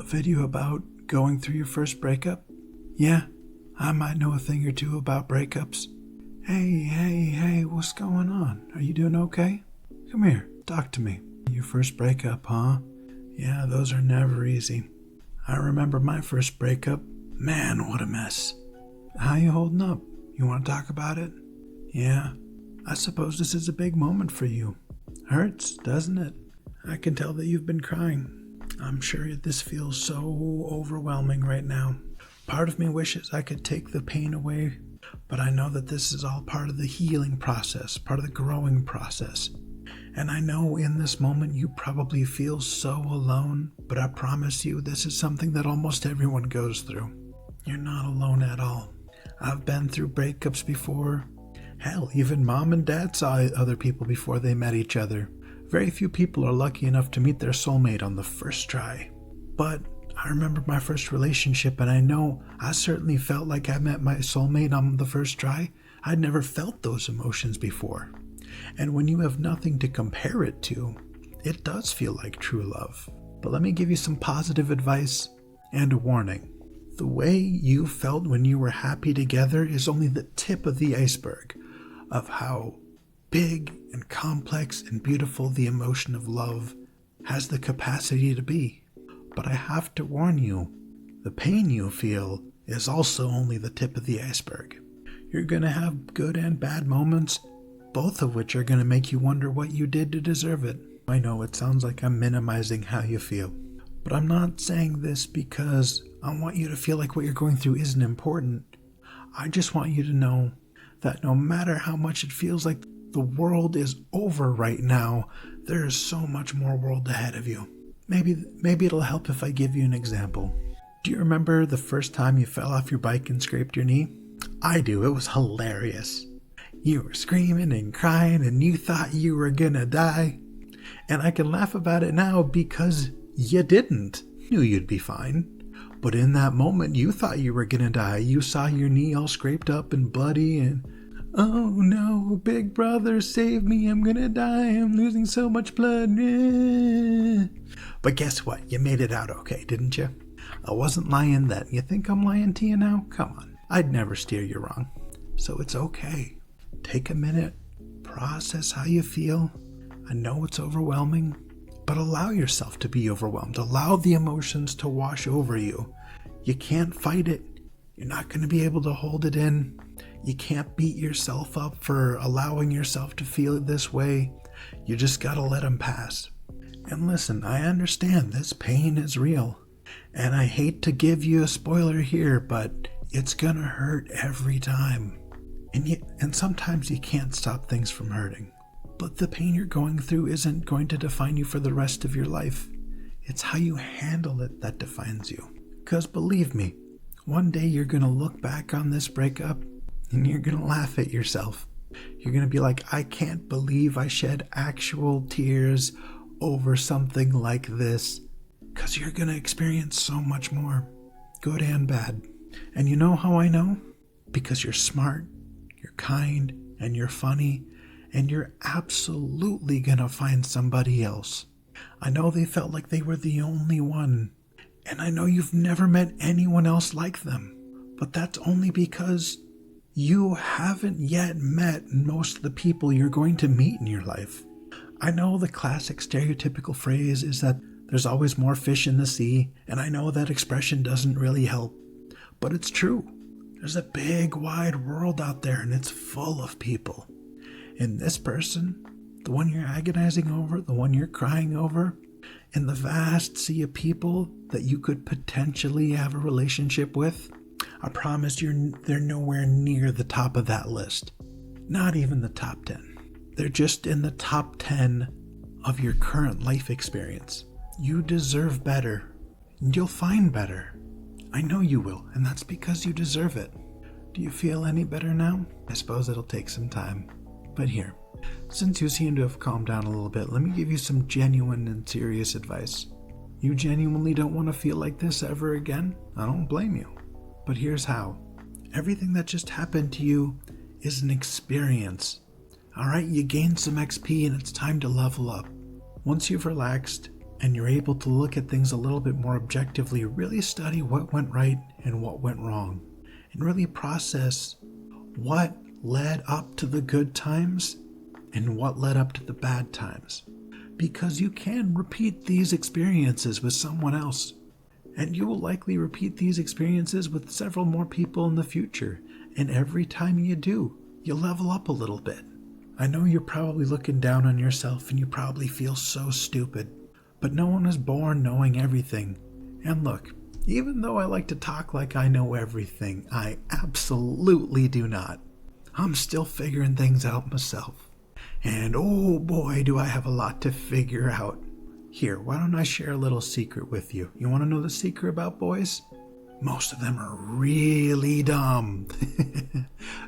video about going through your first breakup? Yeah, I might know a thing or two about breakups. Hey, what's going on? Are you doing okay? Come here, talk to me. Your first breakup, huh? Yeah, those are never easy. I remember my first breakup. Man, what a mess. How you holding up? You want to talk about it? Yeah, I suppose this is a big moment for you. Hurts, doesn't it? I can tell that you've been crying. I'm sure this feels so overwhelming right now. Part of me wishes I could take the pain away, but I know that this is all part of the healing process, part of the growing process. And I know in this moment you probably feel so alone, but I promise you this is something that almost everyone goes through. You're not alone at all. I've been through breakups before. Hell, even mom and dad saw other people before they met each other. Very few people are lucky enough to meet their soulmate on the first try. But I remember my first relationship, and I know I certainly felt like I met my soulmate on the first try. I'd never felt those emotions before. And when you have nothing to compare it to, it does feel like true love. But let me give you some positive advice and a warning. The way you felt when you were happy together is only the tip of the iceberg of how big and complex and beautiful the emotion of love has the capacity to be. But I have to warn you, the pain you feel is also only the tip of the iceberg. You're going to have good and bad moments, both of which are going to make you wonder what you did to deserve it. I know it sounds like I'm minimizing how you feel, but I'm not saying this because I want you to feel like what you're going through isn't important. I just want you to know that no matter how much it feels like the world is over right now, there is so much more world ahead of you. Maybe it'll help if I give you an example. Do you remember the first time you fell off your bike and scraped your knee? I do. It was hilarious. You were screaming and crying and you thought you were gonna die. And I can laugh about it now because you didn't. Knew you'd be fine. But in that moment, you thought you were gonna die. You saw your knee all scraped up and bloody and, oh no, big brother, save me, I'm gonna die, I'm losing so much blood. But guess what? You made it out okay, didn't you? I wasn't lying then. You think I'm lying to you now? Come on. I'd never steer you wrong. So it's okay. Take a minute. Process how you feel. I know it's overwhelming, but allow yourself to be overwhelmed. Allow the emotions to wash over you. You can't fight it. You're not going to be able to hold it in. You can't beat yourself up for allowing yourself to feel this way. You just got to let them pass. And listen, I understand this pain is real. And I hate to give you a spoiler here, but it's going to hurt every time. And sometimes you can't stop things from hurting. But the pain you're going through isn't going to define you for the rest of your life. It's how you handle it that defines you. Because believe me, one day you're going to look back on this breakup and you're going to laugh at yourself. You're going to be like, I can't believe I shed actual tears over something like this. Because you're going to experience so much more, good and bad. And you know how I know? Because you're smart, you're kind, and you're funny. And you're absolutely gonna find somebody else. I know they felt like they were the only one. And I know you've never met anyone else like them. But that's only because you haven't yet met most of the people you're going to meet in your life. I know the classic stereotypical phrase is that there's always more fish in the sea, and I know that expression doesn't really help. But it's true. There's a big, wide world out there, and it's full of people. And this person, the one you're agonizing over, the one you're crying over, in the vast sea of people that you could potentially have a relationship with, I promise they're nowhere near the top of that list. Not even the top 10. They're just in the top 10 of your current life experience. You deserve better, and you'll find better. I know you will, and that's because you deserve it. Do you feel any better now? I suppose it'll take some time. But here, since you seem to have calmed down a little bit, let me give you some genuine and serious advice. You genuinely don't want to feel like this ever again? I don't blame you. But here's how. Everything that just happened to you is an experience. Alright, you gained some XP and it's time to level up. Once you've relaxed, and you're able to look at things a little bit more objectively, really study what went right and what went wrong, and really process what led up to the good times and what led up to the bad times. Because you can repeat these experiences with someone else, and you will likely repeat these experiences with several more people in the future, and every time you do, you'll level up a little bit. I know you're probably looking down on yourself and you probably feel so stupid, but no one is born knowing everything. And look, even though I like to talk like I know everything, I absolutely do not. I'm still figuring things out myself. And oh boy, do I have a lot to figure out. Here, why don't I share a little secret with you? You want to know the secret about boys? Most of them are really dumb.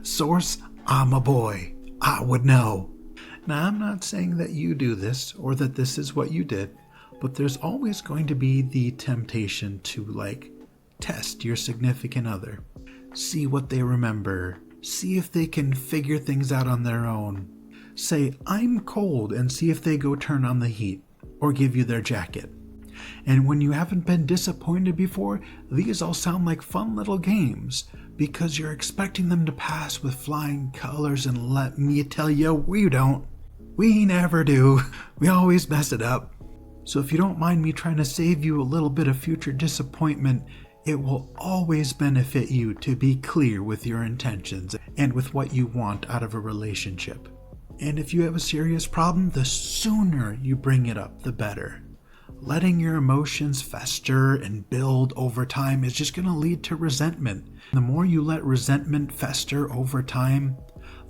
Source, I'm a boy. I would know. Now, I'm not saying that you do this or that this is what you did, but there's always going to be the temptation to, test your significant other. See what they remember. See if they can figure things out on their own. Say, I'm cold, and see if they go turn on the heat or give you their jacket. And when you haven't been disappointed before, these all sound like fun little games because you're expecting them to pass with flying colors, and let me tell you, we don't. We never do. We always mess it up. So if you don't mind me trying to save you a little bit of future disappointment, it will always benefit you to be clear with your intentions and with what you want out of a relationship. And if you have a serious problem, the sooner you bring it up, the better. Letting your emotions fester and build over time is just going to lead to resentment. The more you let resentment fester over time,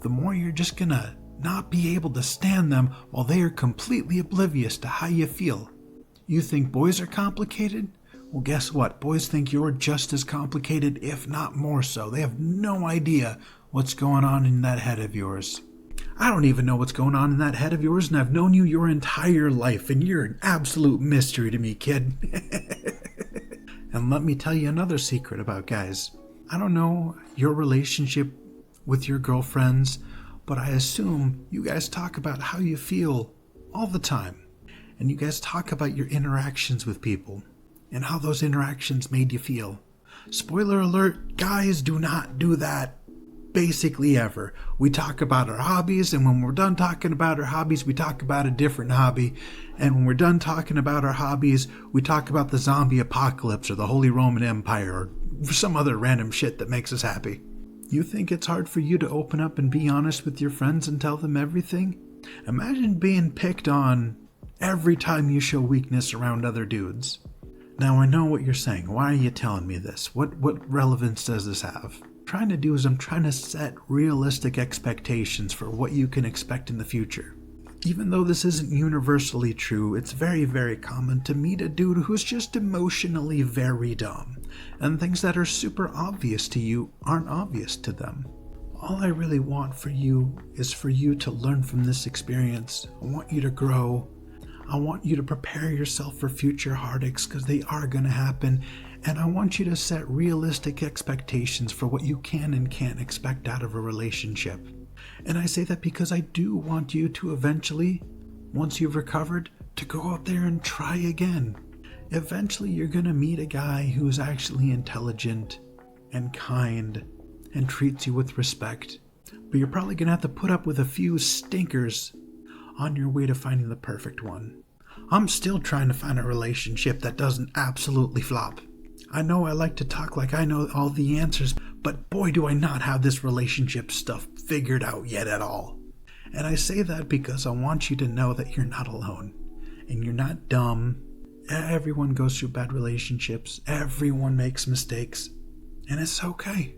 the more you're just going to not be able to stand them while they are completely oblivious to how you feel. You think boys are complicated? Well, guess what? Boys think you're just as complicated, if not more so. They have no idea what's going on in that head of yours. I don't even know what's going on in that head of yours, and I've known you your entire life, and you're an absolute mystery to me, kid. And let me tell you another secret about guys. I don't know your relationship with your girlfriends, but I assume you guys talk about how you feel all the time. And you guys talk about your interactions with people and how those interactions made you feel. Spoiler alert, guys do not do that basically ever. We talk about our hobbies, and when we're done talking about our hobbies, we talk about a different hobby. And when we're done talking about our hobbies, we talk about the zombie apocalypse or the Holy Roman Empire or some other random shit that makes us happy. You think it's hard for you to open up and be honest with your friends and tell them everything? Imagine being picked on every time you show weakness around other dudes. Now I know what you're saying. Why are you telling me this? What relevance does this have? Trying to do is I'm trying to set realistic expectations for what you can expect in the future. Even though this isn't universally true, it's very, very common to meet a dude who's just emotionally very dumb, and things that are super obvious to you aren't obvious to them. All I really want for you is for you to learn from this experience. I want you to grow. I want you to prepare yourself for future heartaches, because they are going to happen. And I want you to set realistic expectations for what you can and can't expect out of a relationship. And I say that because I do want you to eventually, once you've recovered, to go out there and try again. Eventually you're going to meet a guy who's actually intelligent and kind and treats you with respect. But you're probably going to have to put up with a few stinkers on your way to finding the perfect one. I'm still trying to find a relationship that doesn't absolutely flop. I know I like to talk like I know all the answers, but boy do I not have this relationship stuff figured out yet at all. And I say that because I want you to know that you're not alone. And you're not dumb. Everyone goes through bad relationships. Everyone makes mistakes. And it's okay.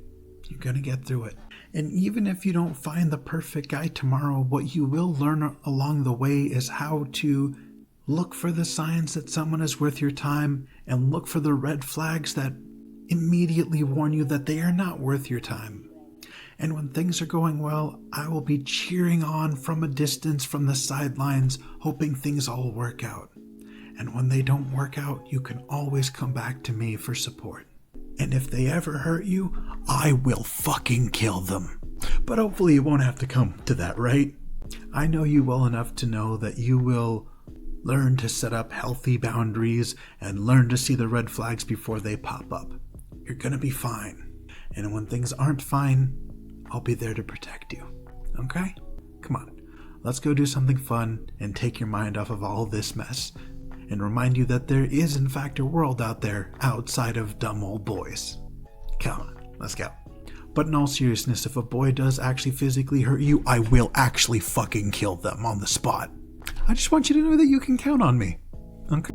You're going to get through it. And even if you don't find the perfect guy tomorrow, what you will learn along the way is how to look for the signs that someone is worth your time, and look for the red flags that immediately warn you that they are not worth your time. And when things are going well, I will be cheering on from a distance from the sidelines, hoping things all work out. And when they don't work out, you can always come back to me for support. And if they ever hurt you, I will fucking kill them. But hopefully it won't have to come to that, right? I know you well enough to know that you will Learn to set up healthy boundaries and learn to see the red flags before they pop up. You're gonna be fine. And when things aren't fine, I'll be there to protect you. Okay? Come on. Let's go do something fun and take your mind off of all this mess and remind you that there is in fact a world out there outside of dumb old boys. Come on, let's go. But in all seriousness, if a boy does actually physically hurt you, I will actually fucking kill them on the spot. I just want you to know that you can count on me. Okay?